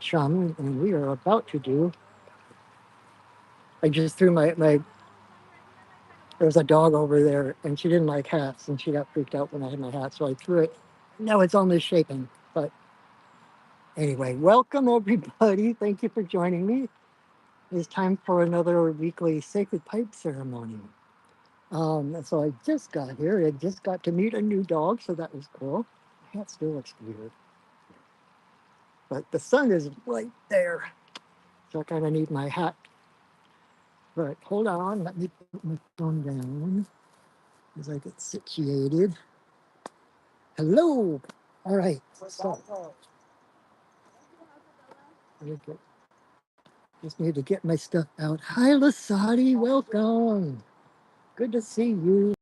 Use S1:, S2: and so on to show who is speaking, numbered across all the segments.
S1: Chum, and we are about to do. I just threw my. There was a dog over there, and she didn't like hats, and she got freaked out when I had my hat, so I threw it. Now it's almost shaking. But anyway, welcome everybody. Thank you for joining me. It's time for another weekly sacred pipe ceremony. So I just got here. I just got to meet a new dog, so that was cool. My hat still looks weird, but the sun is right there, so I kind of need my hat. But hold on, let me put my phone down as I get situated. Hello. All right. So just need to get my stuff out. Hi, Lasati. Welcome. Good to see you.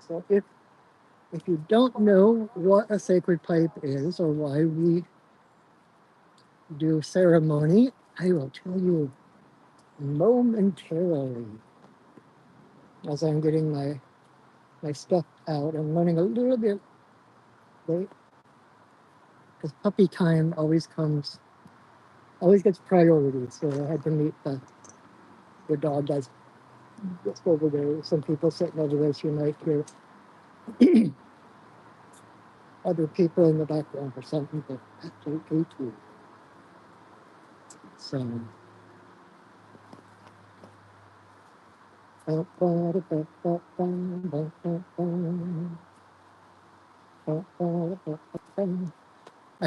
S1: So if you don't know what a sacred pipe is or why we do ceremony, I will tell you momentarily as I'm getting my stuff out. I'm running a little bit late because puppy time always gets priority. So I had to meet the dog that's just over there. Some people sitting over there, so you might hear other people in the background or something, but that's okay too. So I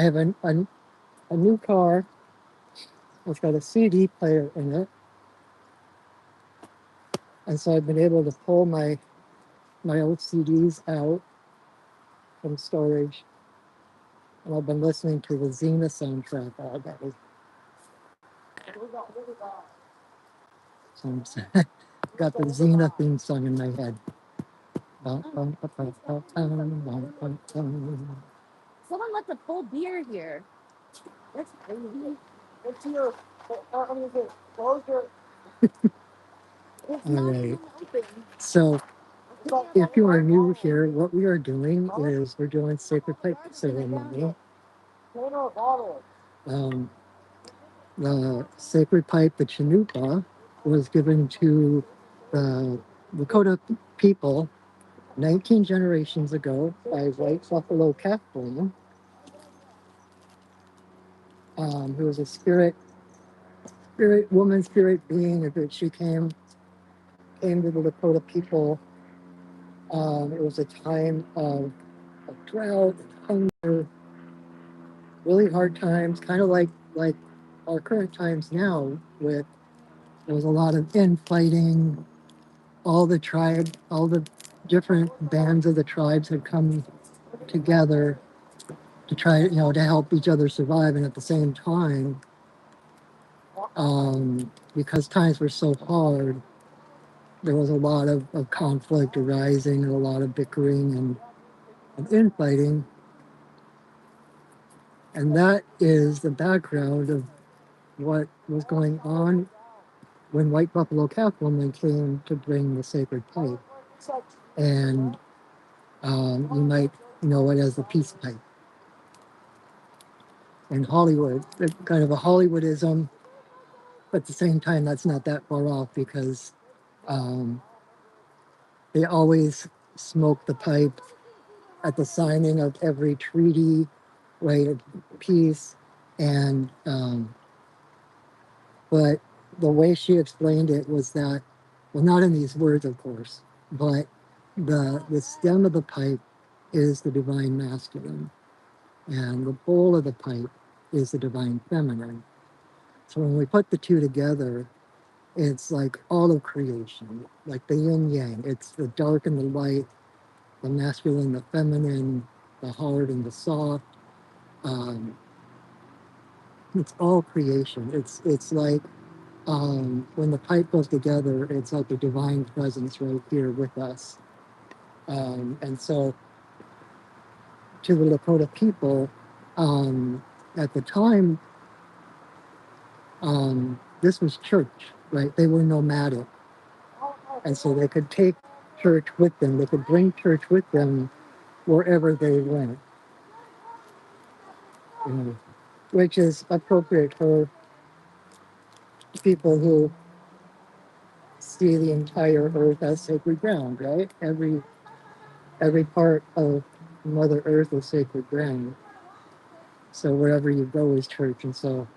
S1: have a new car. It's got a CD player in it, and so I've been able to pull my old CDs out from storage, and I've been listening to the Xena soundtrack. That was so got the Xena theme song in my head.
S2: Someone left a full beer here. That's crazy. It's your. Close your. It's
S1: All
S2: not
S1: right.
S2: even open.
S1: So if you are new here, what we are doing is we're doing sacred pipe ceremony. Um, the sacred pipe, the Chinoopa, was given to the Lakota people 19 generations ago by White Buffalo Calf Woman, who was a spirit being that she came to the Lakota people. It was a time of drought, hunger, really hard times, kind of like our current times now. With there was a lot of infighting. All the different bands of the tribes had come together to try, to help each other survive, and at the same time, because times were so hard, there was a lot of conflict arising and a lot of bickering and infighting. And that is the background of what was going on when White Buffalo Calf Woman came to bring the sacred pipe. And you might know it as the peace pipe. In Hollywood, it's kind of a Hollywoodism, but at the same time, that's not that far off because um, they always smoke the pipe at the signing of every treaty, right, of peace. And but the way she explained it was that, well, not in these words, of course, but the stem of the pipe is the divine masculine, and the bowl of the pipe is the divine feminine. So when we put the two together, it's like all of creation, like the yin yang. It's the dark and the light, the masculine, the feminine, the hard and the soft. Um, it's all creation. It's like when the pipe goes together, it's like the divine presence right here with us. And so to the Lakota people, at the time, this was church, right? They were nomadic. And so they could take church with them. They could bring church with them wherever they went, you know, which is appropriate for people who see the entire earth as sacred ground, right? Every part of Mother Earth is sacred ground. So wherever you go is church. And so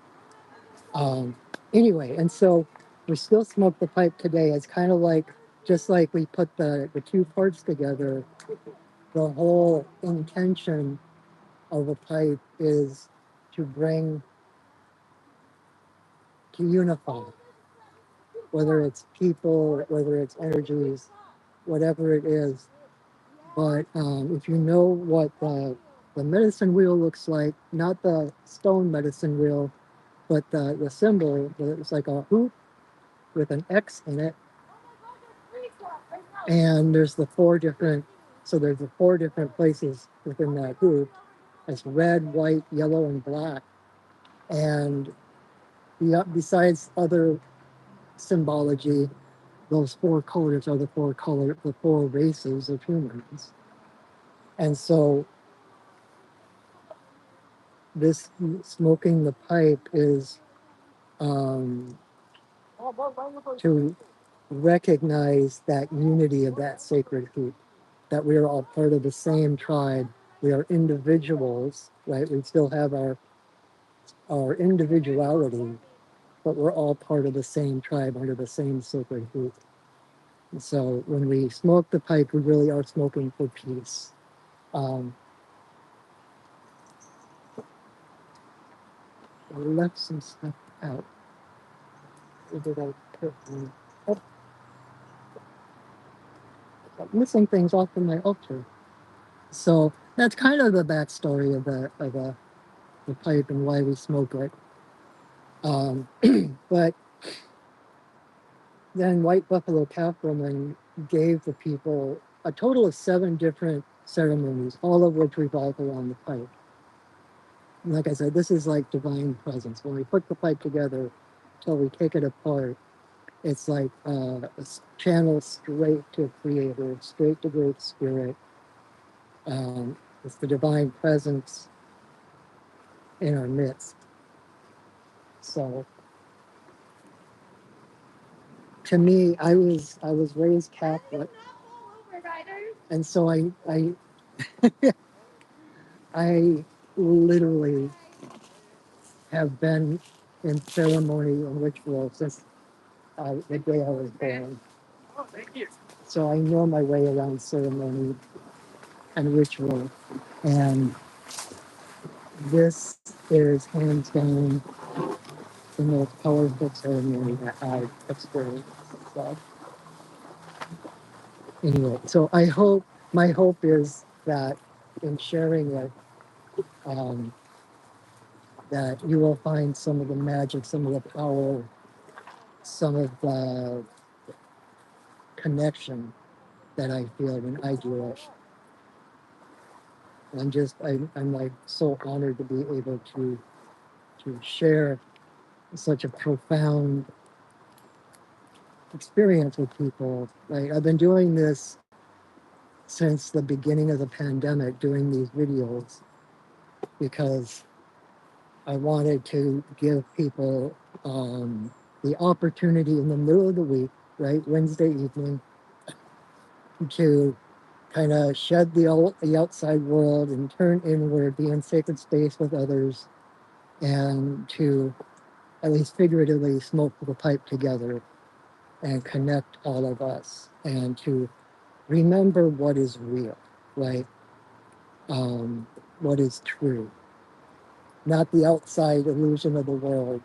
S1: um anyway, and so we still smoke the pipe today. It's kind of like just like we put the two parts together, the whole intention of a pipe is to bring, to unify, whether it's people, whether it's energies, whatever it is. But if you know what the medicine wheel looks like, not the stone medicine wheel, but the symbol, it's like a hoop with an X in it. And there's the four different, so there's the four different places within that hoop. It's red, white, yellow, and black. And besides other symbology, those four colors are the four races of humans. And so this smoking the pipe is um, to recognize that unity of that sacred hoop, that we are all part of the same tribe. We are individuals, right? We still have our individuality, but we're all part of the same tribe under the same sacred hoop. And so when we smoke the pipe, we really are smoking for peace. Um, I left some stuff out. Where did I put them? Oh, I'm missing things off of my altar. So that's kind of the backstory of the pipe and why we smoke it. Um, but then White Buffalo Calf Woman gave the people a total of 7 different ceremonies, all of which revolve around the pipe. And like I said, this is like divine presence. When we put the pipe together, till we take it apart, it's like a channel straight to Creator, straight to Great Spirit. It's the divine presence in our midst. So to me, I was raised Catholic, and so I literally have been in ceremony and ritual since the day I was born. So I know my way around ceremony and ritual, and this is hands down the most powerful ceremony that I've experienced. So anyway, so my hope is that in sharing it, um, that you will find some of the magic, some of the power, some of the connection that I feel when I do it. I'm like so honored to be able to share such a profound experience with people. Like I've been doing this since the beginning of the pandemic, doing these videos because I wanted to give people the opportunity in the middle of the week, right, Wednesday evening, to kind of shed the outside world and turn inward, be in sacred space with others, and to at least figuratively smoke the pipe together and connect all of us and to remember what is real, right? What is true, not the outside illusion of the world,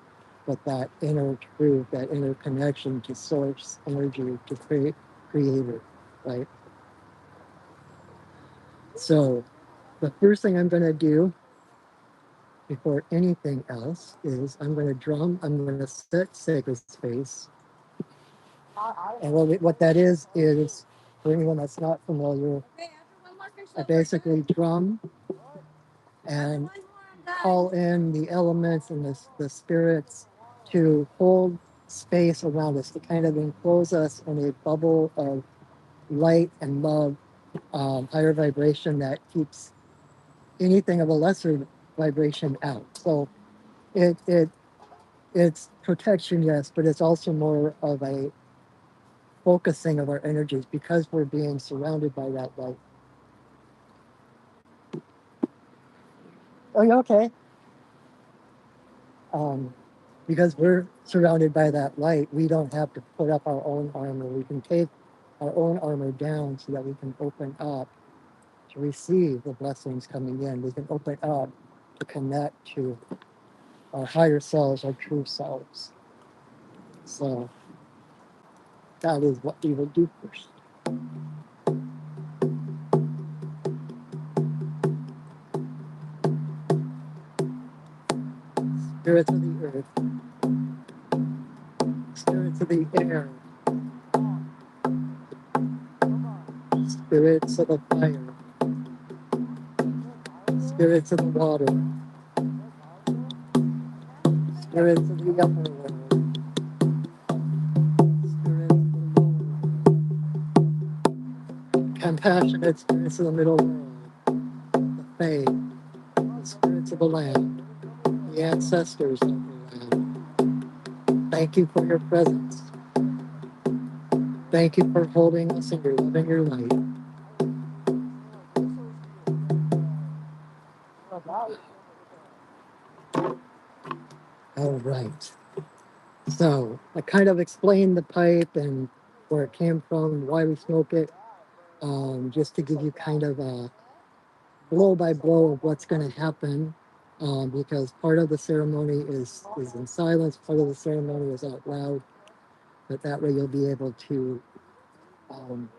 S1: but that inner truth, that inner connection to source energy, to creator, right? So the first thing I'm going to do before anything else is I'm going to drum, I'm going to set sacred space. And what that is for anyone that's not familiar, I basically drum and call in the elements and the spirits to hold space around us, to kind of enclose us in a bubble of light and love higher vibration that keeps anything of a lesser vibration out. So it it's protection, yes, but it's also more of a focusing of our energies because we're being surrounded by that light. Oh, you okay? Um, because we're surrounded by that light, we don't have to put up our own armor. We can take our own armor down so that we can open up to receive the blessings coming in. We can open up to connect to our higher selves, our true selves. So that is what we will do first. Spirits of the earth, spirits of the air, spirits of the fire, spirits of the water, spirits of the upper world, spirits of the lower world, compassionate spirits of the middle world, the fae, the spirits of the land, the ancestors of the land. Thank you for your presence. Thank you for holding us in your love and your light. All right. So I kind of explained the pipe and where it came from, why we smoke it, just to give you kind of a blow by blow of what's going to happen. Because part of the ceremony is in silence, part of the ceremony is out loud, but that way you'll be able to. I'm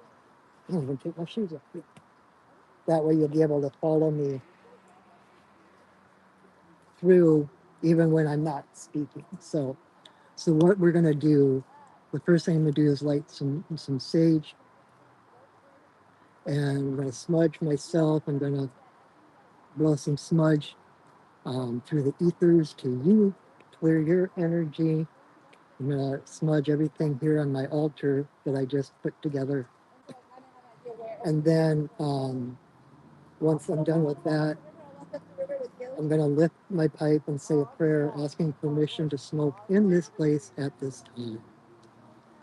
S1: going to take my shoes off. That way you'll be able to follow me through even when I'm not speaking. So what we're going to do, the first thing I'm going to do is light some sage, and I'm going to smudge myself. I'm going to blow some smudge through the ethers to you, clear your energy. I'm going to smudge everything here on my altar that I just put together. And then once I'm done with that, I'm going to lift my pipe and say a prayer asking permission to smoke in this place at this time.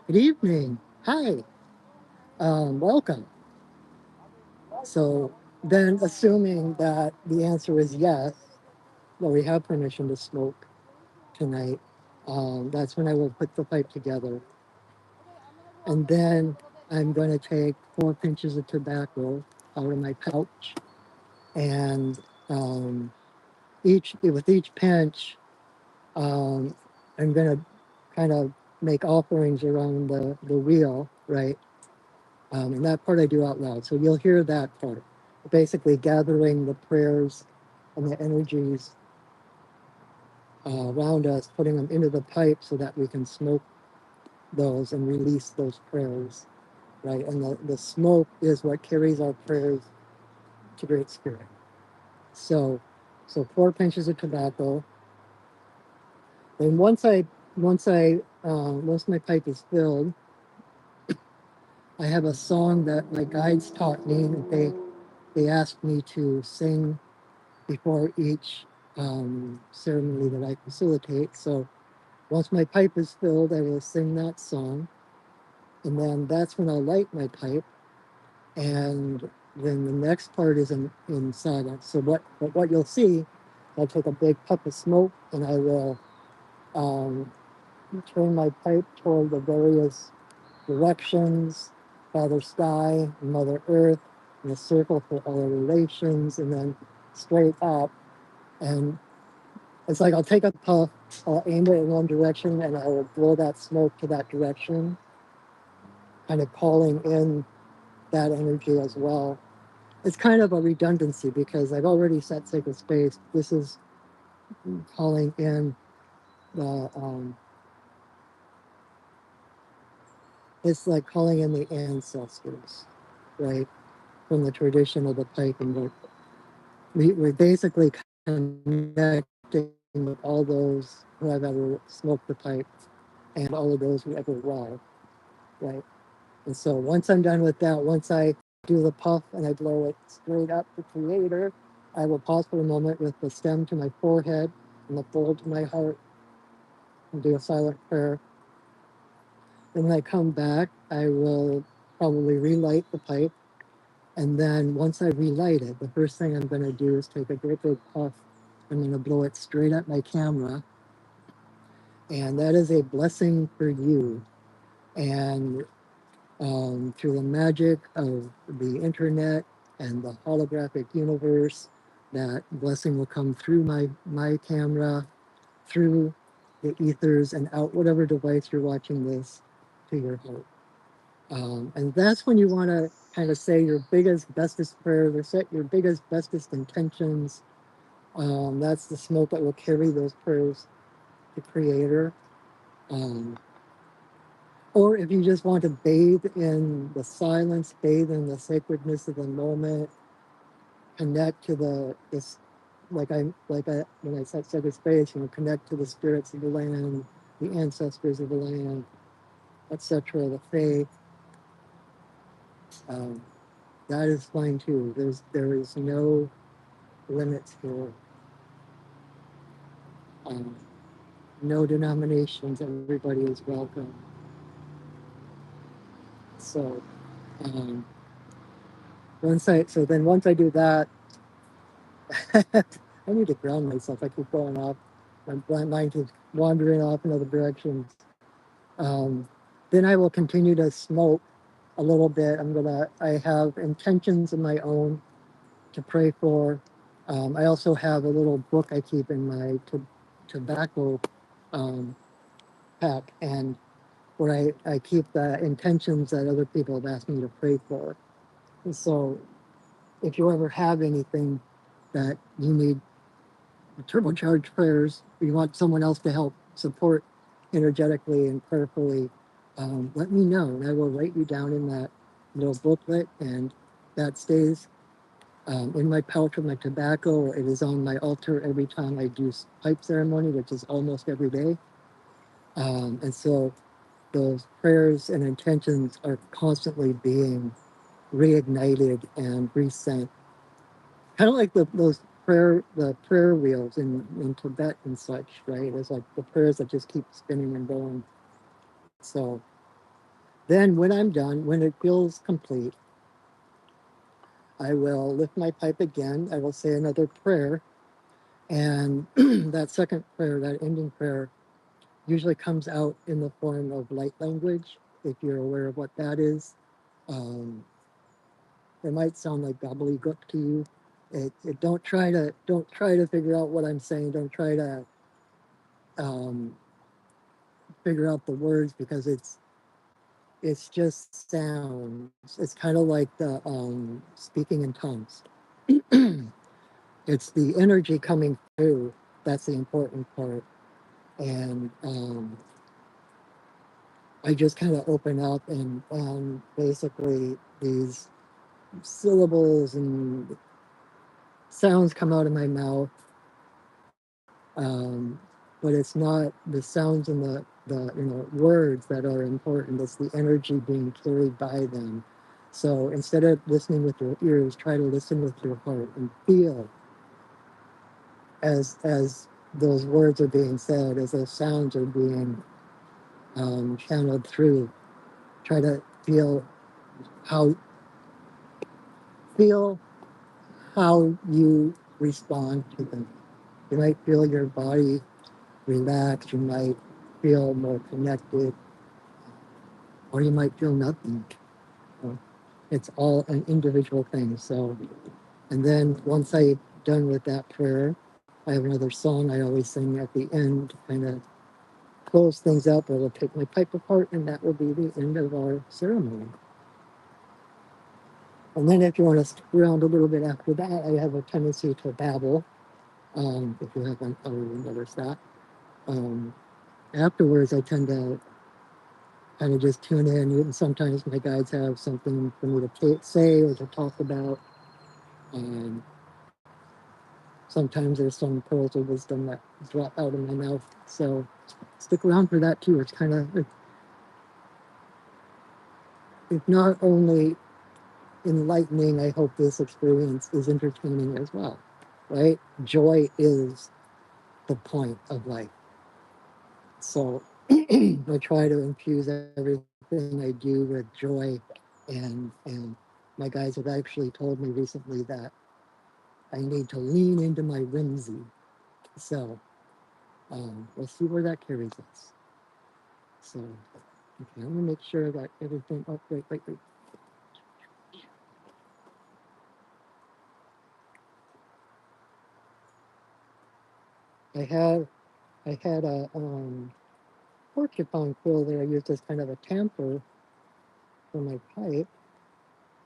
S1: Good evening. Hi. Welcome. So then, assuming that the answer is yes, that we have permission to smoke tonight, that's when I will put the pipe together. And then I'm going to take 4 pinches of tobacco out of my pouch, and with each pinch, I'm going to kind of make offerings around the wheel, right? And that part I do out loud. So you'll hear that part. Basically gathering the prayers and the energies around us, putting them into the pipe so that we can smoke those and release those prayers, right? And the smoke is what carries our prayers to Great Spirit. So 4 pinches of tobacco. And once my pipe is filled, I have a song that my guides taught me. They asked me to sing before each ceremony that I facilitate. So once my pipe is filled, I will sing that song, and then that's when I'll light my pipe, and then the next part is in silence. But what you'll see, I'll take a big puff of smoke, and I will um, turn my pipe toward the various directions, Father Sky, Mother Earth, in a circle for all the relations, and then straight up. And it's like I'll take a puff, I'll aim it in one direction, and I will blow that smoke to that direction, kind of calling in that energy as well. It's kind of a redundancy because I've already set sacred space. This is calling in the, it's like calling in the ancestors, right? From the tradition of the pipe and work. We're basically connecting with all those who have ever smoked the pipe and all of those who ever will, right? And so once I'm done with that, once I do the puff and I blow it straight up to Creator, I will pause for a moment with the stem to my forehead and the bowl to my heart and do a silent prayer. Then when I come back, I will probably relight the pipe. And then once I relight it, the first thing I'm going to do is take a great big puff. I'm going to blow it straight at my camera. And that is a blessing for you. And through the magic of the internet and the holographic universe, that blessing will come through my camera, through the ethers, and out whatever device you're watching this to your heart. And that's when you want to kind of say your biggest, bestest prayers or set your biggest, bestest intentions. That's the smoke that will carry those prayers to Creator. Um, or if you just want to bathe in the silence, bathe in the sacredness of the moment, connect to this, like I when I said sacred space, connect to the spirits of the land, the ancestors of the land, etc., the faith. Um, that is fine too. There is no limits here. Um, no denominations. Everybody is welcome. So um, once I do that, I need to ground myself. I keep going off. My mind keeps wandering off in other directions. Um, then I will continue to smoke a little bit. I have intentions of my own to pray for. I also have a little book I keep in my tobacco um, pack, and where I keep the intentions that other people have asked me to pray for. And so if you ever have anything that you need turbocharged prayers, or you want someone else to help support energetically and prayerfully, let me know and I will write you down in that little booklet, and that stays in my pouch with my tobacco. It is on my altar every time I do pipe ceremony, which is almost every day. And so those prayers and intentions are constantly being reignited and resent. Kind of like those the prayer wheels in Tibet and such, right? It's like the prayers that just keep spinning and going. So then when I'm done, when it feels complete, I will lift my pipe again. I will say another prayer. And that second prayer, that ending prayer, usually comes out in the form of light language, if you're aware of what that is. Um, it might sound like gobbledygook to you. Don't try to figure out what I'm saying. Don't try to um, figure out the words, because it's just sounds. It's kind of like the speaking in tongues. It's the energy coming through that's the important part, and I just kind of open up, and basically these syllables and sounds come out of my mouth, um, but it's not the sounds and the words that are important. It's the energy being carried by them. So instead of listening with your ears, try to listen with your heart and feel as those words are being said, as those sounds are being channeled through. Try to how feel how you respond to them. You might feel your body relax. You might feel more connected, or you might feel nothing. So it's all an individual thing. So, and then once I'm done with that prayer, I have another song I always sing at the end to kind of close things up. I will take my pipe apart, and that will be the end of our ceremony. And then if you want to stick around a little bit after that, I have a tendency to babble, if you haven't already noticed that. Um, Afterwards, I tend to kind of just tune in. And sometimes my guides have something for me to say or to talk about. Um, Sometimes there's some pearls of wisdom that drop out of my mouth. So stick around for that too. It's kind of, it's not only enlightening. I hope this experience is entertaining as well, right? Joy is the point of life. So I try to infuse everything I do with joy, and my guys have actually told me recently that I need to lean into my whimsy. So we'll see where that carries us. So okay, I'm gonna make sure that everything. Oh wait. I had I had a porcupine quill that I used as kind of a tamper for my pipe,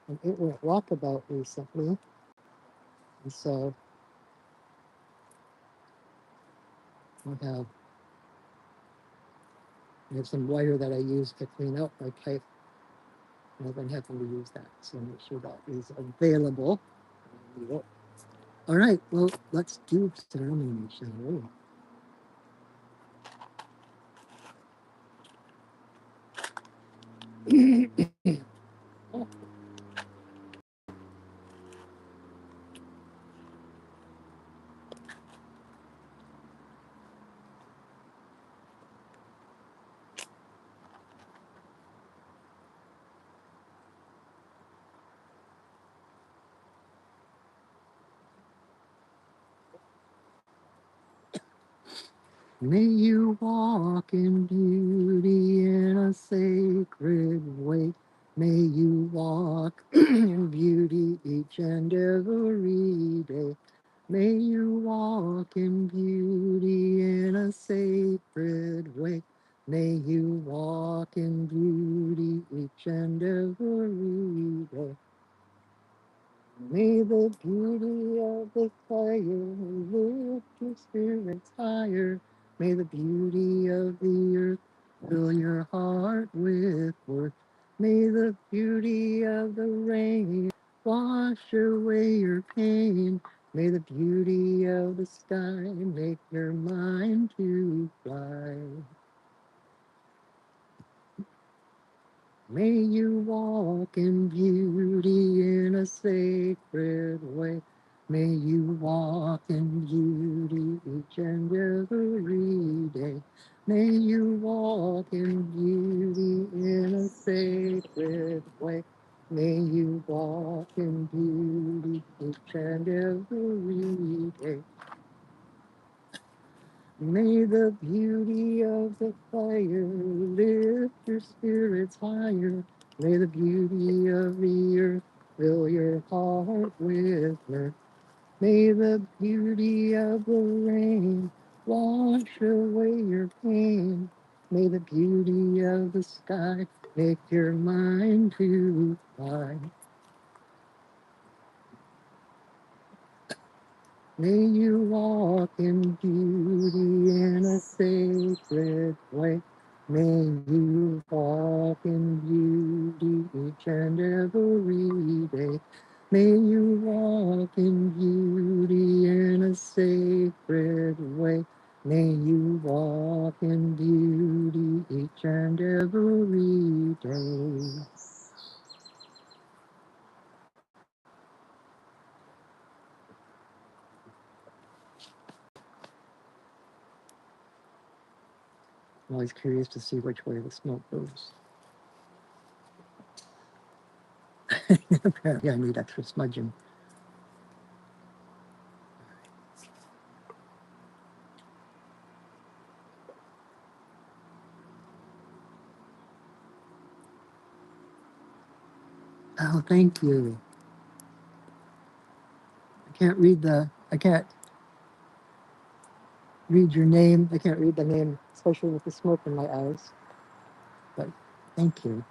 S1: and it went walkabout recently, and so I have I have some wire that I use to clean out my pipe, and I've been having to use that, so make sure that is available. Yep. All right, well, let's do ceremony, shall we? May you walk in beauty in a sacred way. May you walk in beauty each and every day. May you walk in beauty in a sacred way. May you walk in beauty each and every day. May the beauty of the fire lift your spirits higher. May the beauty of the earth fill your heart with worth. May the beauty of the rain wash away your pain. May the beauty of the sky make your mind to fly. May you walk in beauty in a sacred way. May you walk in beauty each and every day. May you walk in beauty in a sacred way. May you walk in beauty each and every day. May the beauty of the fire lift your spirits higher. May the beauty of the earth fill your heart with mirth. May the beauty of the rain wash away your pain. May the beauty of the sky make your mind to fly. May you walk in beauty in a sacred way. May you walk in beauty each and every day. May you walk in beauty in a sacred way. May you walk in beauty each and every day. I'm always curious to see which way the smoke goes. Apparently, I need extra smudging. Oh, thank you. I can't read your name. I can't read the name, especially with the smoke in my eyes. But thank you.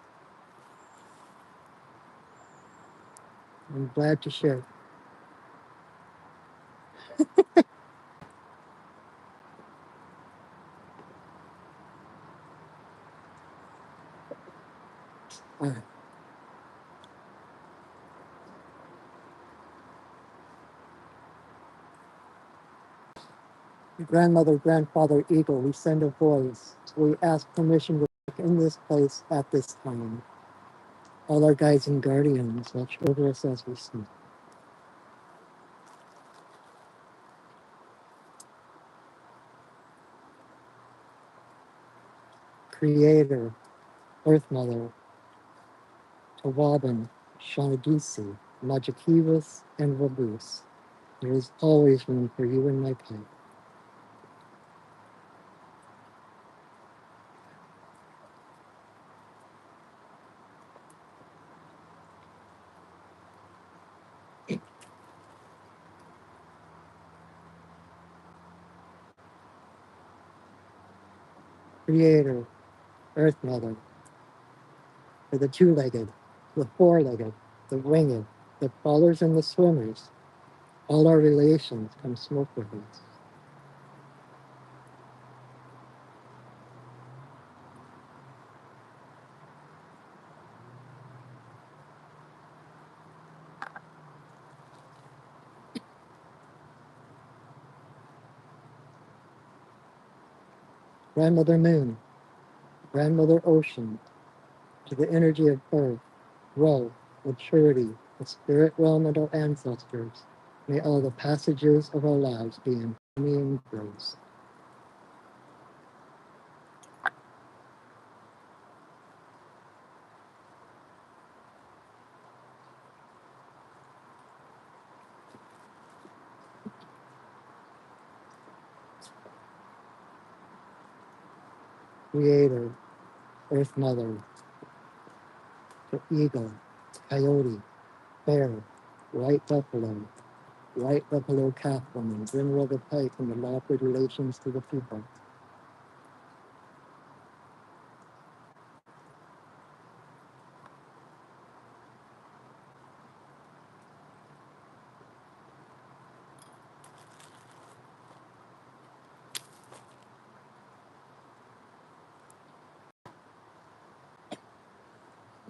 S1: I'm glad to share. All right. Grandmother, grandfather, eagle, we send a voice. We ask permission to work in this place at this time. all our guides and guardians watch over us as we sleep. Creator, Earth Mother, Tawaban, Shanagisi, Majikivas, and Wabus. There is always room for you in my pipe. Creator, Earth Mother, for the two-legged, the four-legged, the winged, the crawlers and the swimmers, all our relations come smoke with us. Grandmother Moon, Grandmother Ocean, to the energy of birth, growth, maturity, the spirit realm and our ancestors, may all the passages of our lives be in harmony and grace. Creator, Earth Mother, the eagle, coyote, bear, white buffalo calf woman, grim rubber pipe, and the lawful relations to the people.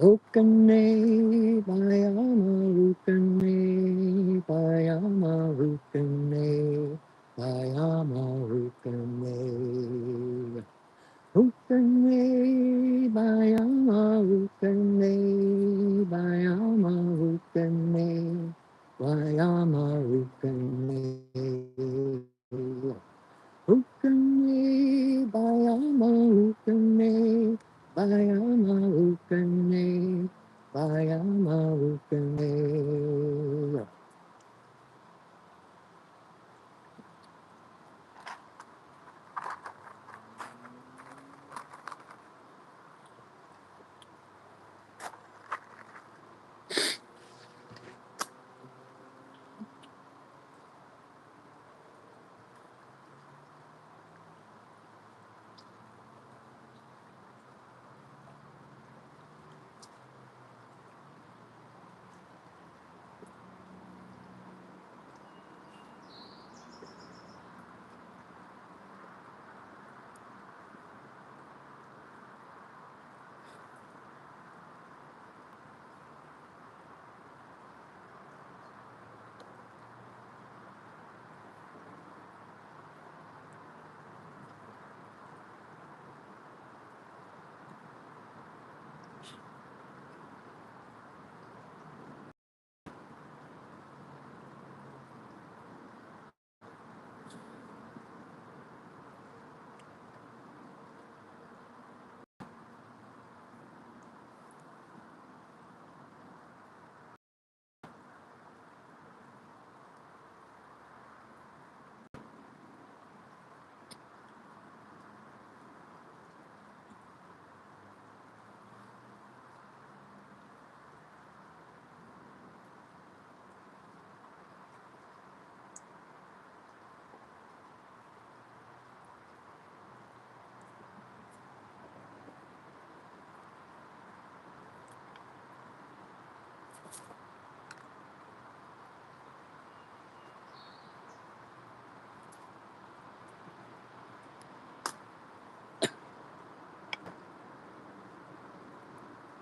S1: Rukane, Bayama, Rukane, Bayama, Rukane, Bayama, Rukane. Rukane, Bayama, Rukane, Bayama, Rukane, Bayama, Rukane. Ukane, bayama, ukane, bayama, ukane, bayama, ukane.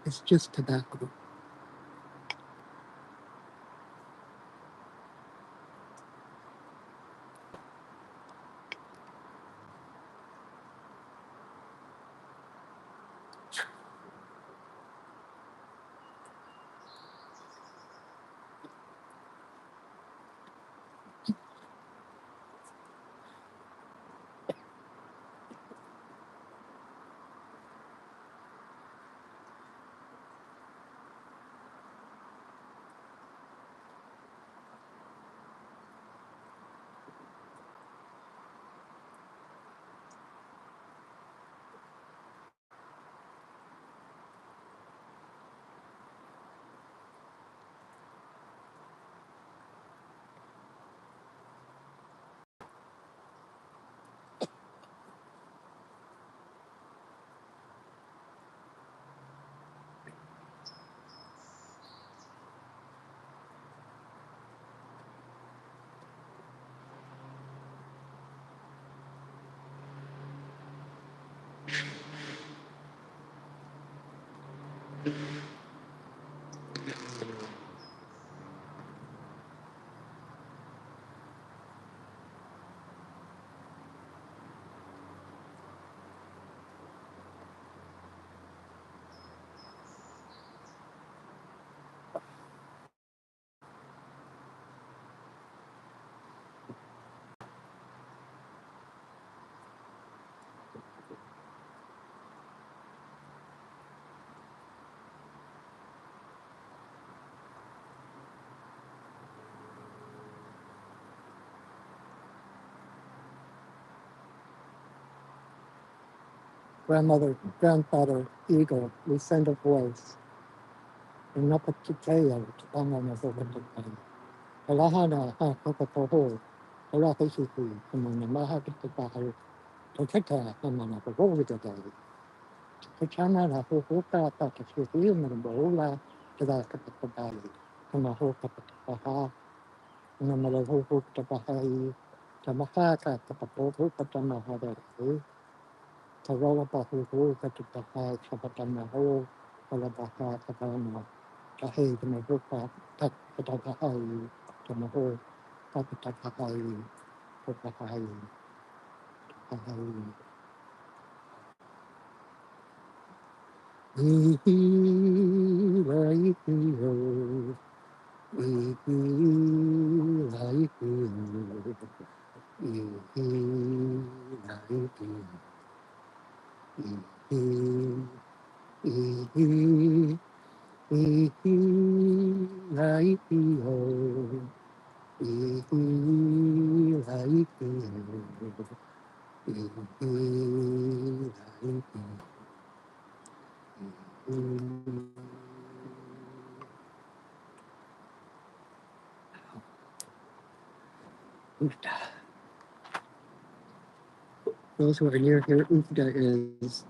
S1: It's just tobacco. Grandfather Eagle, we send a voice. Napakitaya, Tupanga, Zogatopang. Alahana, Hakapoho, Alakasuku, Kamana Mahakitapaho, Toteka, Kamana, the Vogadai. Kachana, Hoka, Takasuku, Manabola, Tadakapabai, Kamahoka Paha, Namalaho Tapahai, Tamahaka, Tapapo, Patamahada. Tarola Bahu, Katupaha, Kapatamaho, Palabaha, Kapama, Tahe, the Mahuka, Takatahai, Tamaho, Takatahai, Popahai, Pahai. Ihi, Laihi, Ihi, Laihi, Ihi, Laihi, Ihi, Ihi, Laihi, Ihi, Laihi, Ihi, Laihi. Ufta. Those who are near here, Ufta is.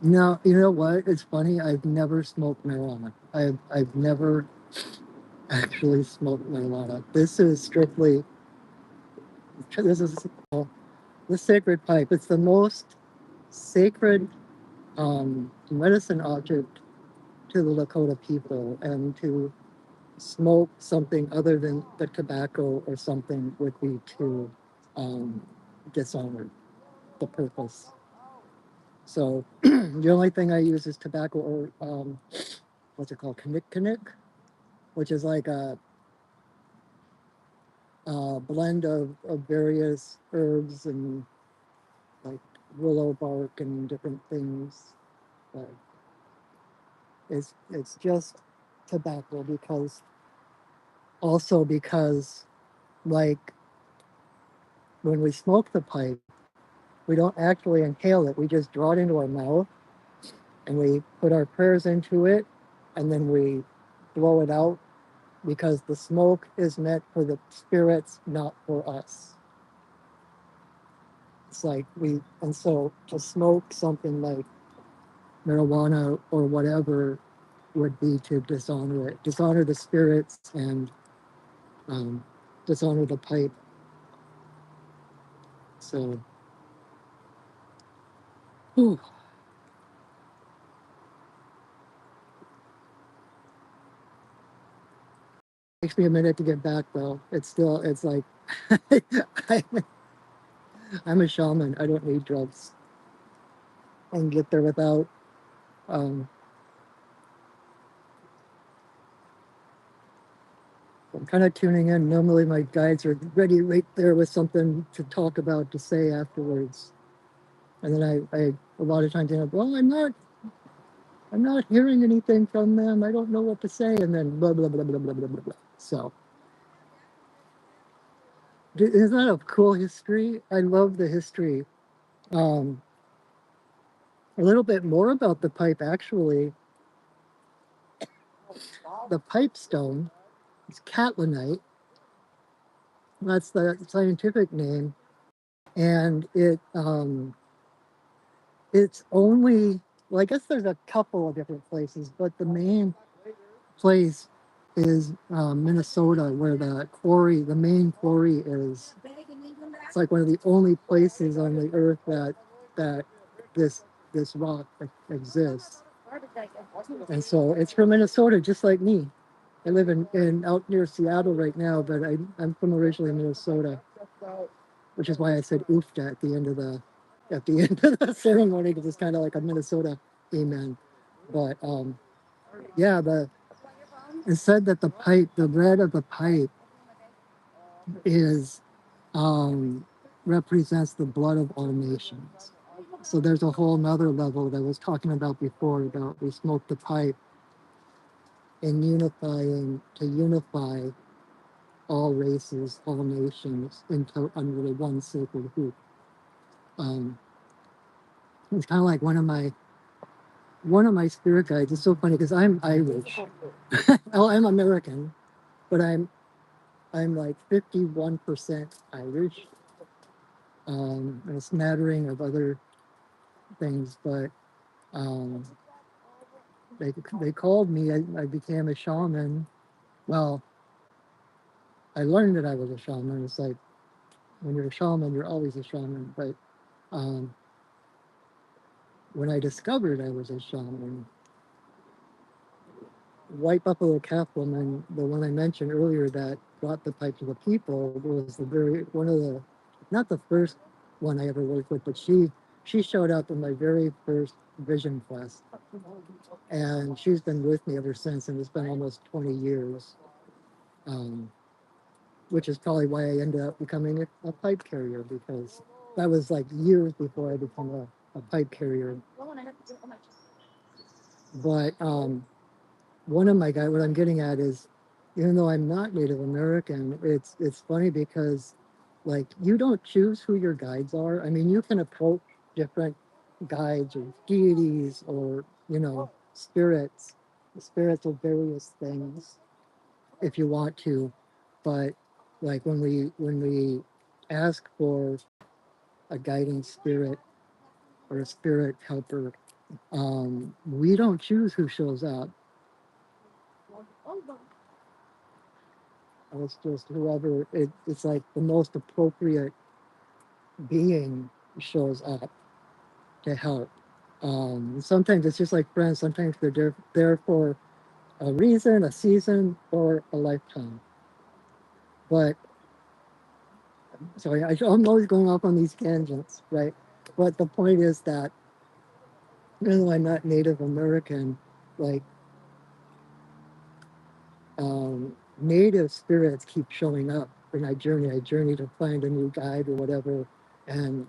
S1: No, you know what? It's funny. I've never smoked marijuana. I've never actually smoked marijuana. This is strictly. This is the sacred pipe. It's the most sacred medicine object to the Lakota people, and to smoke something other than the tobacco or something would be to um, dishonor the purpose. So the only thing I use is tobacco or what's it called, kinnick, which is like a blend of various herbs and like willow bark and different things. But it's just tobacco because also because like when we smoke the pipe, we don't actually inhale it. We just draw it into our mouth and we put our prayers into it and then we blow it out because the smoke is meant for the spirits, not for us. It's like and so to smoke something like marijuana or whatever would be to dishonor it, dishonor the spirits and um, dishonor the pipe. So, whew, takes me a minute to get back though. It's like, I, I'm a shaman. I don't need drugs. I can get there without. Um, I'm kind of tuning in. Normally, my guides are ready right there with something to talk about to say afterwards. And then I a lot of times, well, I'm not hearing anything from them. I don't know what to say. And then blah blah blah blah blah blah blah blah. So, isn't that a cool history? I love the history. Um, a little bit more about the pipe, actually. The pipestone is catlinite. That's the scientific name, and it's only, well, I guess there's a couple of different places, but the main place is Minnesota, where the main quarry is. It's like one of the only places on the earth that this this rock exists. And so it's from Minnesota, just like me. I live in out near Seattle right now, but I'm from originally Minnesota, which is why I said oofta at the end of the ceremony, because it's kind of like a Minnesota amen. But yeah, it said that the red of the pipe is represents the blood of all nations. So there's a whole nother level that I was talking about before about we smoke the pipe and unifying to unify all races, all nations into under the one sacred hoop. Um, it's kind of like one of my spirit guides. It's so funny because I'm Irish. Oh, I'm American, but I'm like 51% Irish, and a smattering of other things. But um, they called me. I became a shaman. Well, I learned that I was a shaman. It's like when you're a shaman, you're always a shaman. But um, when I discovered I was a shaman, White Buffalo Calf woman, the one I mentioned earlier that brought the pipe to the people, was the very one of the, not the first one I ever worked with, but she showed up in my very first vision quest, and she's been with me ever since, and it's been almost 20 years, um, which is probably why I ended up becoming a pipe carrier, because that was like years before I became a pipe carrier. But one of my guys, what I'm getting at is, even though I'm not Native American, it's funny because, like, you don't choose who your guides are. I mean, you can approach different guides or deities or spirits of various things if you want to, but like when we ask for a guiding spirit or a spirit helper, we don't choose who shows up. It's just whoever it's like the most appropriate being shows up to help. Sometimes it's just like friends. Sometimes they're there for a reason, a season, or a lifetime. But sorry, I'm always going off on these tangents, right? But the point is that even though I'm not Native American, like Native spirits keep showing up in my journey. I journey to find a new guide or whatever, and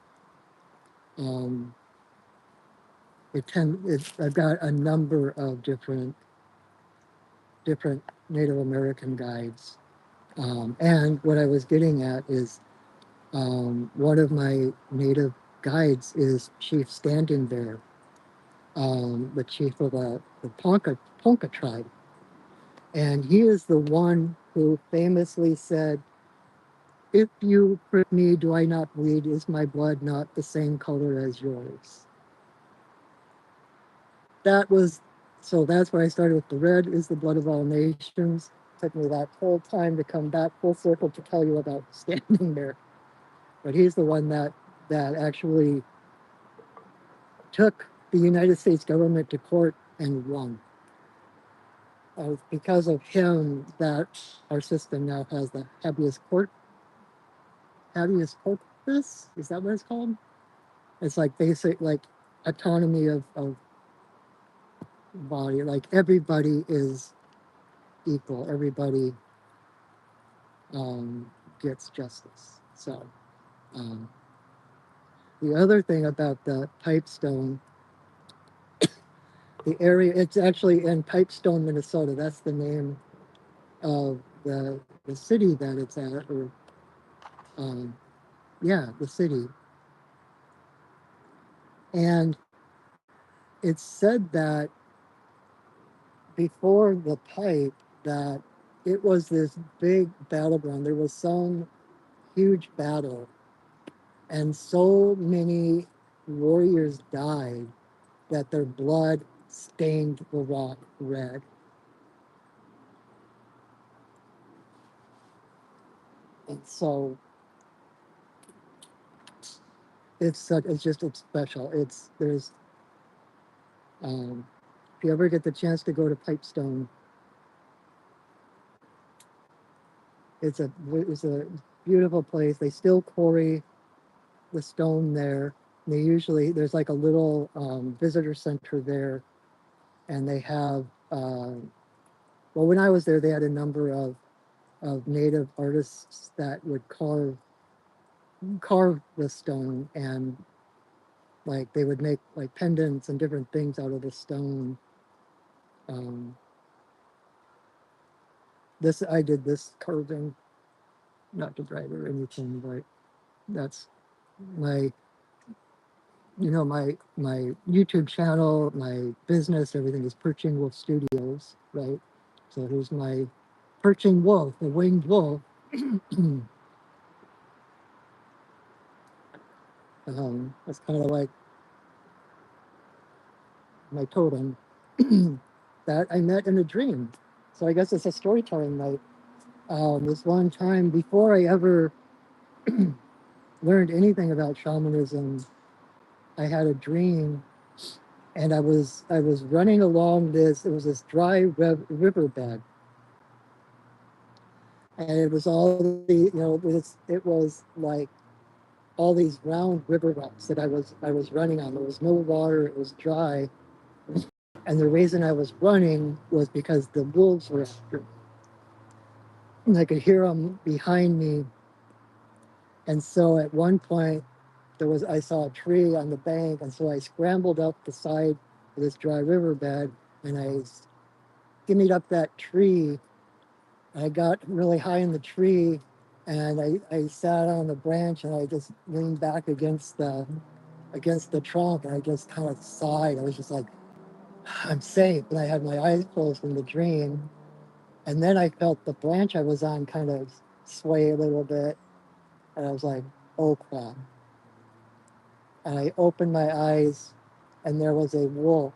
S1: um, I've got a number of different Native American guides. And what I was getting at is one of my Native guides is Chief Standing Bear, the chief of the Ponca tribe. And he is the one who famously said, "If you prick me, do I not bleed? Is my blood not the same color as yours?" That was, so that's where I started with the red is the blood of all nations. Took me that whole time to come back full circle to tell you about Standing Bear. But he's the one that actually took the United States government to court and won. Because of him, that our system now has the habeas corpus. Is that what it's called? It's like basic like autonomy of body. Like everybody is equal. Everybody um, gets justice. So um, the other thing about the Pipestone, the area, it's actually in Pipestone, Minnesota. That's the name of the city that it's at, or um, yeah, the city. And it's said that before the pipe, that it was this big battleground. There was some huge battle, and so many warriors died that their blood stained the rock red. And so it's special. There's if you ever get the chance to go to Pipestone, it's a beautiful place. They still quarry the stone there. They usually there's like a little visitor center there, and they have well, when I was there, they had a number of native artists that would carve the stone, and like they would make like pendants and different things out of the stone. Um, this I did this carving, not to brag or anything, but that's my my YouTube channel, my business, everything is Perching Wolf Studios, right? So here's my Perching Wolf, the winged wolf. That's kind of like my totem that I met in a dream. So I guess it's a storytelling night. This one time before I ever learned anything about shamanism, I had a dream, and I was running along this. It was this dry riverbed, and it was all the it was like all these round river ruts that I was running on. There was no water. It was dry, and the reason I was running was because the wolves were after me. And I could hear them behind me. And so at one point, I saw a tree on the bank, and so I scrambled up the side of this dry riverbed, and I skimmied up that tree. I got really high in the tree, and I sat on the branch, and I just leaned back against the trunk, and I just kind of sighed. I was just like, I'm safe. And I had my eyes closed in the dream. And then I felt the branch I was on kind of sway a little bit. And I was like, oh crap. And I opened my eyes, and there was a wolf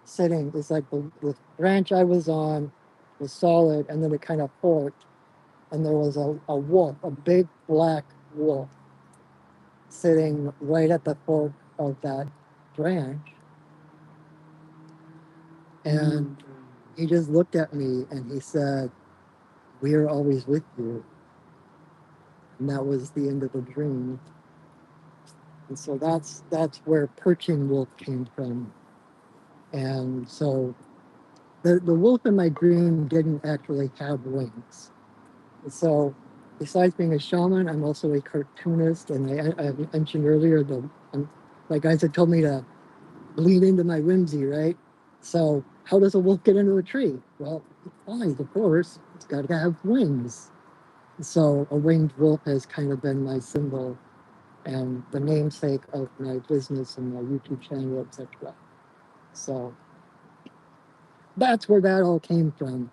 S1: sitting. It's like the branch I was on was solid, and then it kind of forked. And there was a wolf, a big black wolf, sitting right at the fork of that branch. And he just looked at me and he said, "We are always with you." And that was the end of the dream. And so that's where Perching Wolf came from. And so the wolf in my dream didn't actually have wings. And so besides being a shaman, I'm also a cartoonist. And I mentioned earlier my guys had told me to lean into my whimsy, right? So how does a wolf get into a tree? Well, it flies, of course. It's got to have wings. So a winged wolf has kind of been my symbol and the namesake of my business and my YouTube channel, etc. So that's where that all came from.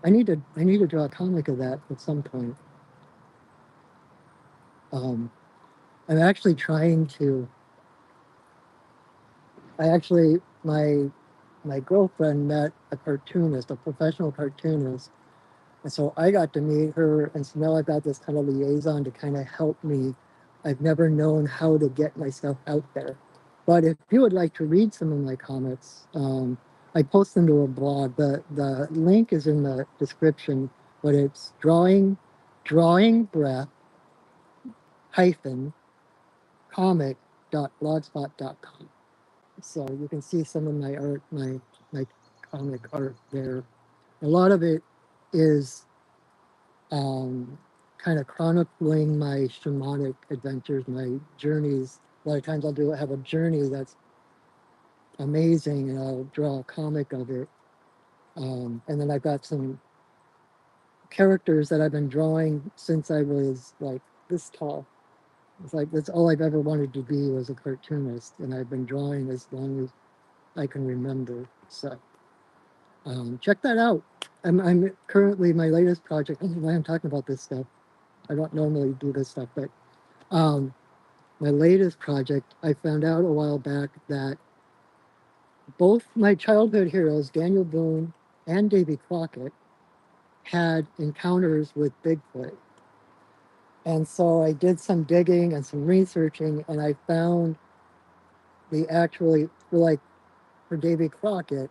S1: I need to draw a comic of that at some point. Um, I'm actually trying to. I actually my girlfriend met a cartoonist, a professional cartoonist. And so I got to meet her, and so now I've got this kind of liaison to kind of help me. I've never known how to get myself out there. But if you would like to read some of my comics, I post them to a blog. The link is in the description, but it's drawing breath hyphen comic.blogspot.com. So you can see some of my art, my comic art there. A lot of it is kind of chronicling my shamanic adventures, my journeys. A lot of times have a journey that's amazing, and I'll draw a comic of it. And then I've got some characters that I've been drawing since I was like this tall. It's like that's all I've ever wanted to be was a cartoonist, and I've been drawing as long as I can remember. So check that out. I'm currently my latest project. I don't know why I'm talking about this stuff. I don't normally do this stuff, but um, my latest project, I found out a while back that both my childhood heroes, Daniel Boone and Davy Crockett, had encounters with Bigfoot. And so I did some digging and some researching, and I found the actually for Davy Crockett,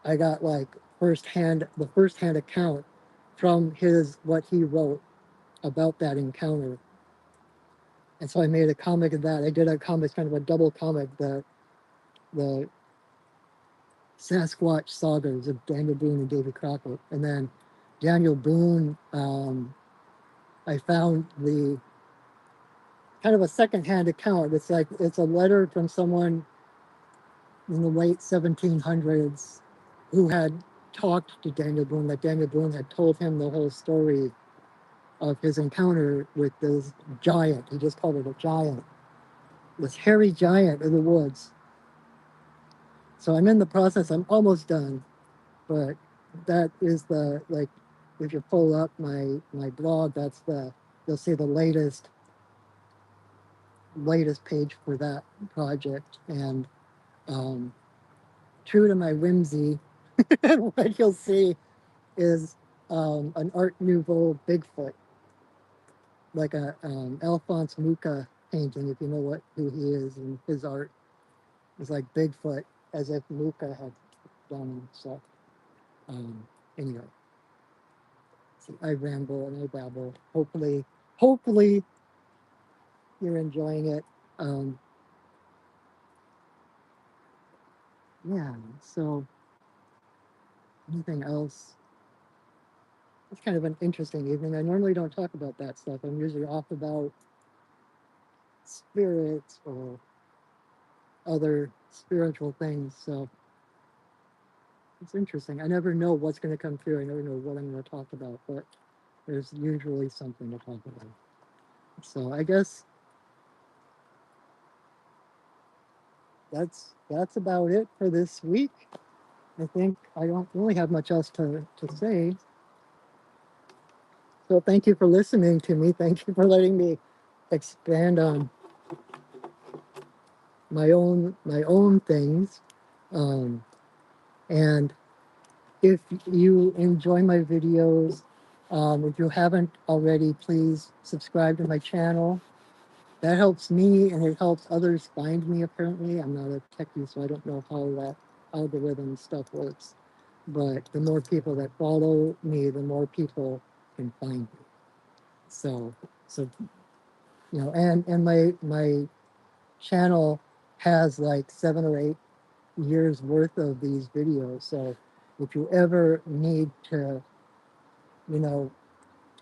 S1: I got like the first hand account from what he wrote about that encounter. And so I made a comic of that. I did a comic, kind of a double comic, the Sasquatch sagas of Daniel Boone and Davy Crockett. And then Daniel Boone, I found the kind of a secondhand account. It's a letter from someone in the late 1700s who had talked to Daniel Boone, that Daniel Boone had told him the whole story of his encounter with this giant. He just called it a giant, this hairy giant in the woods. So I'm in the process, I'm almost done, but that is if you pull up my blog, you'll see the latest page for that project. And um, true to my whimsy, what you'll see is an Art Nouveau Bigfoot, like a Alphonse Mucha painting, if you know who he is, and his art is like Bigfoot, as if Mucha had done. So um, anyway, so I ramble and I babble. Hopefully you're enjoying it. Um, yeah. So anything else? It's kind of an interesting evening. I normally don't talk about that stuff. I'm usually off about spirits or other spiritual things. So it's interesting. I never know what's going to come through. I never know what I'm going to talk about, but there's usually something to talk about. So I guess that's about it for this week. I think I don't really have much else to say. So thank you for listening to me. Thank you for letting me expand on my own things. Um, and if you enjoy my videos, if you haven't already, please subscribe to my channel. That helps me and it helps others find me. Apparently, I'm not a techie, so I don't know how that algorithm stuff works. But the more people that follow me, the more people can find me. So and my channel has like 7 or 8 years worth of these videos. So if you ever need to, you know,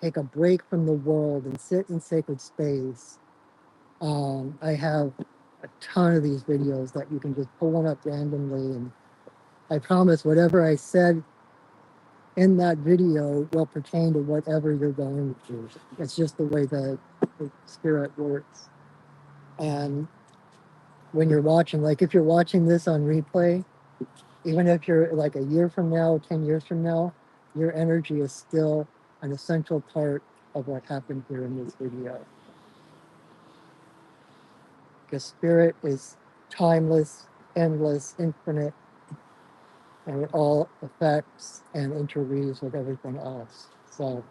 S1: take a break from the world and sit in sacred space, I have a ton of these videos that you can just pull one up randomly, and I promise whatever I said in that video will pertain to whatever you're going through. It's just the way the spirit works. And when you're watching, like if you're watching this on replay, even if you're like a year from now, 10 years from now, your energy is still an essential part of what happened here in this video. Because spirit is timeless, endless, infinite, and it all affects and interweaves with everything else. So,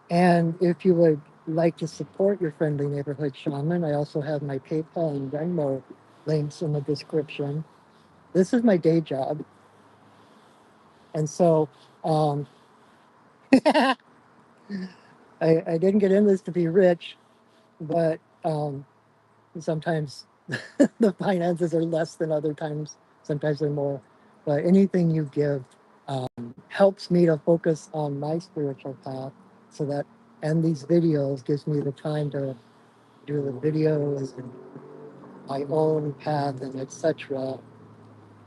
S1: and if you would like to support your friendly neighborhood shaman, I also have my PayPal and Venmo links in the description. This is my day job. And so, um, I didn't get in this to be rich, but sometimes the finances are less than other times. Sometimes they're more. But anything you give helps me to focus on my spiritual path, so that and these videos gives me the time to do the videos and my own path and etc.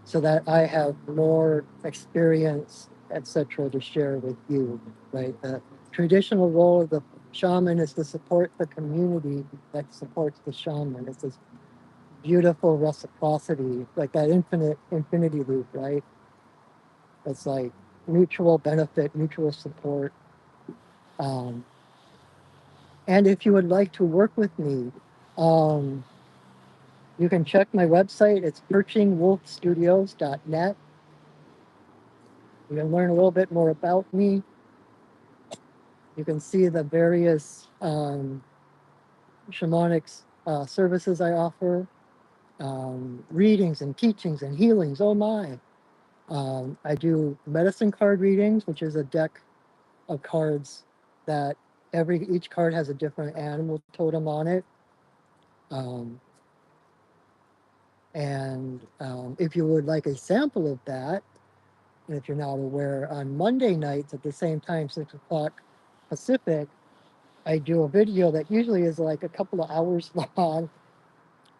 S1: So that I have more experience, etc., to share with you. Right, the traditional role of the shaman is to support the community that supports the shaman. It's this beautiful reciprocity, like that infinity loop, right? It's like mutual benefit, mutual support. Um, and if you would like to work with me, um, you can check my website. It's perchingwolfstudios.net. You can learn a little bit more about me. You can see the various shamanic services I offer, readings and teachings and healings. Oh my. I do medicine card readings, which is a deck of cards that each card has a different animal totem on it. Um, and if you would like a sample of that, and if you're not aware, on Monday nights at the same time, 6 o'clock Pacific, I do a video that usually is like a couple of hours long,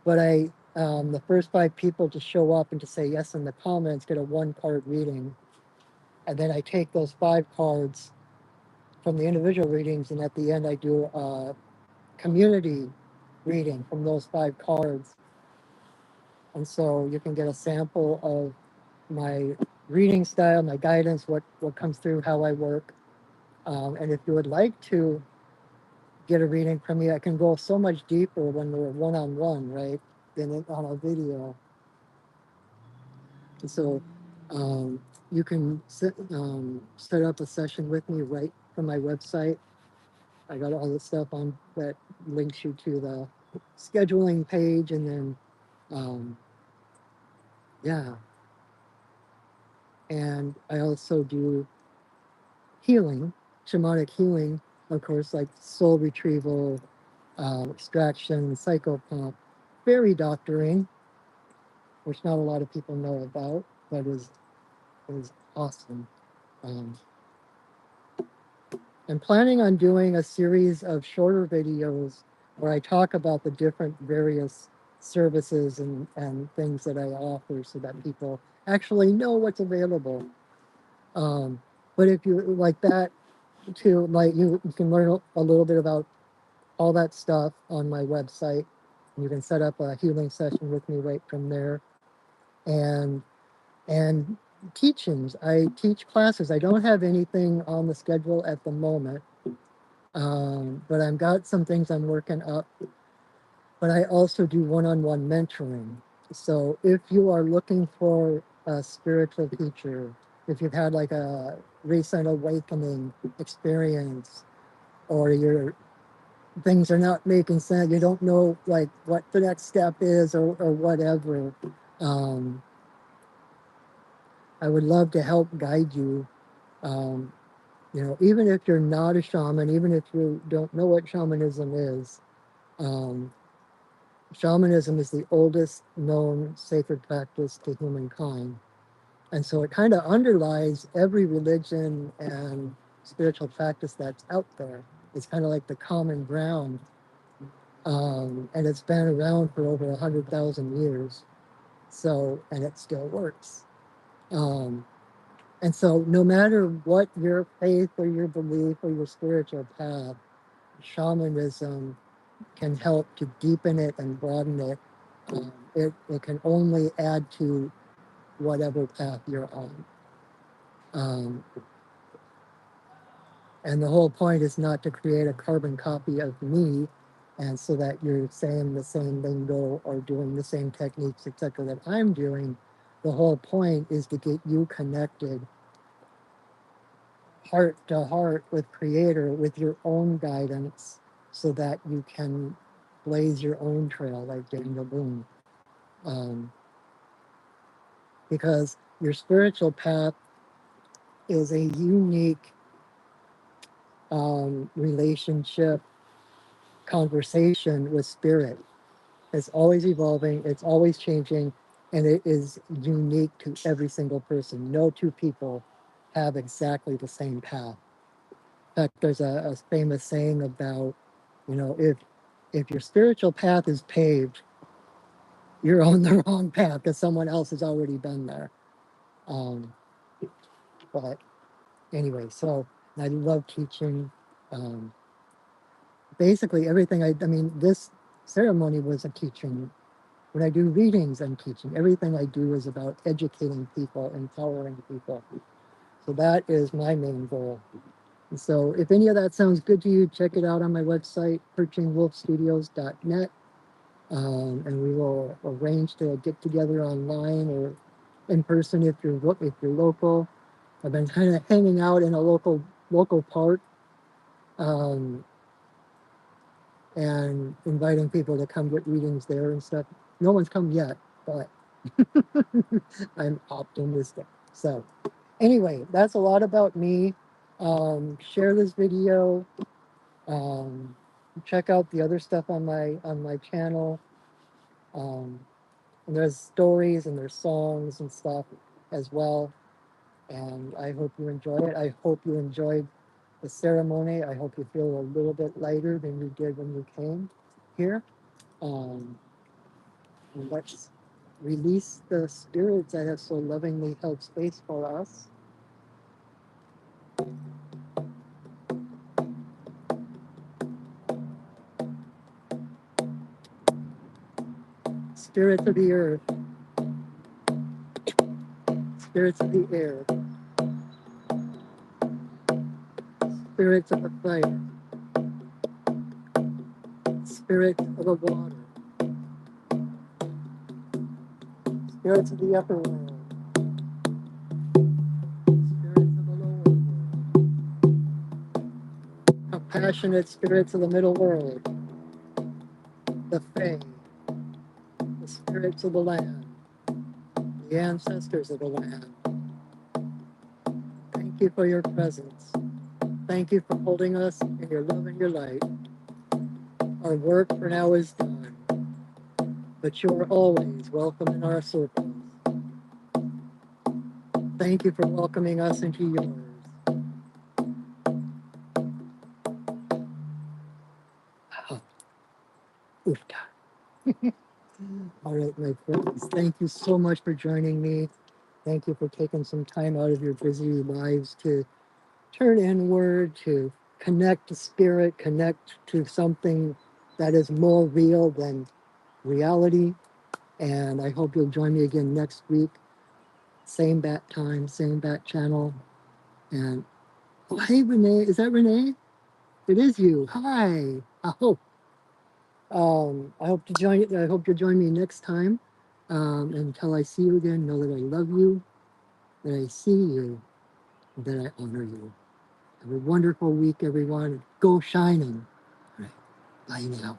S1: but the first 5 people to show up and to say yes in the comments get a 1 card reading. And then I take those 5 cards from the individual readings, and at the end, I do a community reading from those 5 cards. And so you can get a sample of my reading style, my guidance, what comes through, how I work. And if you would like to get a reading from me, I can go so much deeper when we're one-on-one, right, than on a video. And so you can set up a session with me right from my website. I got all the stuff on that links you to the scheduling page, and then yeah. And I also do healing, shamanic healing, of course, like soul retrieval, extraction, psychopomp, fairy doctoring, which not a lot of people know about, but is awesome. Um, I'm planning on doing a series of shorter videos where I talk about the different various services and things that I offer so that people actually know what's available. But if you like that too, like you can learn a little bit about all that stuff on my website. You can set up a healing session with me right from there. And and teachings. I teach classes. I don't have anything on the schedule at the moment. But I've got some things I'm working up. But I also do one-on-one mentoring. So if you are looking for a spiritual teacher, if you've had like a recent awakening experience, or your things are not making sense, you don't know like what the next step is, or whatever, um, I would love to help guide you. Um, even if you're not a shaman, even if you don't know what shamanism is, um, shamanism is the oldest known sacred practice to humankind. And so it kind of underlies every religion and spiritual practice that's out there. It's kind of like the common ground. And it's been around for over 100,000 years. So, and it still works. Um, and so no matter what your faith or your belief or your spiritual path, shamanism can help to deepen it and broaden it. It can only add to whatever path you're on. Um, and the whole point is not to create a carbon copy of me, and so that you're saying the same lingo or doing the same techniques, etc., that I'm doing. The whole point is to get you connected heart to heart with Creator, with your own guidance, so that you can blaze your own trail like Daniel Boone. Because your spiritual path is a unique relationship, conversation with spirit. It's always evolving, it's always changing, and it is unique to every single person. No 2 people have exactly the same path. In fact, there's a famous saying about, if your spiritual path is paved, you're on the wrong path because someone else has already been there. Um, but anyway, so I love teaching. Um, Basically, everything I mean, this ceremony was a teaching. When I do readings, I'm teaching. Everything I do is about educating people, empowering people. So that is my main goal. And so if any of that sounds good to you, check it out on my website, perchingwolfstudios.net. And we will arrange to get together online or in person if you're local. I've been kind of hanging out in a local park um, and inviting people to come get readings there and stuff. No one's come yet, but I'm optimistic. So, anyway, that's a lot about me. Share this video. Um, check out the other stuff on my channel. Um, and there's stories and there's songs and stuff as well. And I hope you enjoy it. I hope you enjoyed the ceremony. I hope you feel a little bit lighter than you did when you came here. And let's release the spirits that have so lovingly held space for us. Spirits of the earth, spirits of the air, spirits of the fire, spirits of the water, spirits of the upper world, spirits of the lower world, compassionate spirits of the middle world, the Fae, the spirits of the land, the ancestors of the land. Thank you for your presence. Thank you for holding us in your love and your light. Our work for now is done, but you are always welcome in our circles. Thank you for welcoming us into yours. Oh, oofta. All right, my friends, thank you so much for joining me. Thank you for taking some time out of your busy lives to turn inward, to connect to spirit, connect to something that is more real than reality. And I hope you'll join me again next week. Same bat time, same bat channel. And oh, hey, Renee, is that Renee? It is you. Hi. I hope to join. I hope you'll join me next time. Until I see you again, know that I love you, that I see you, and that I honor you. Have a wonderful week, everyone. Go shining. All right. Bye now.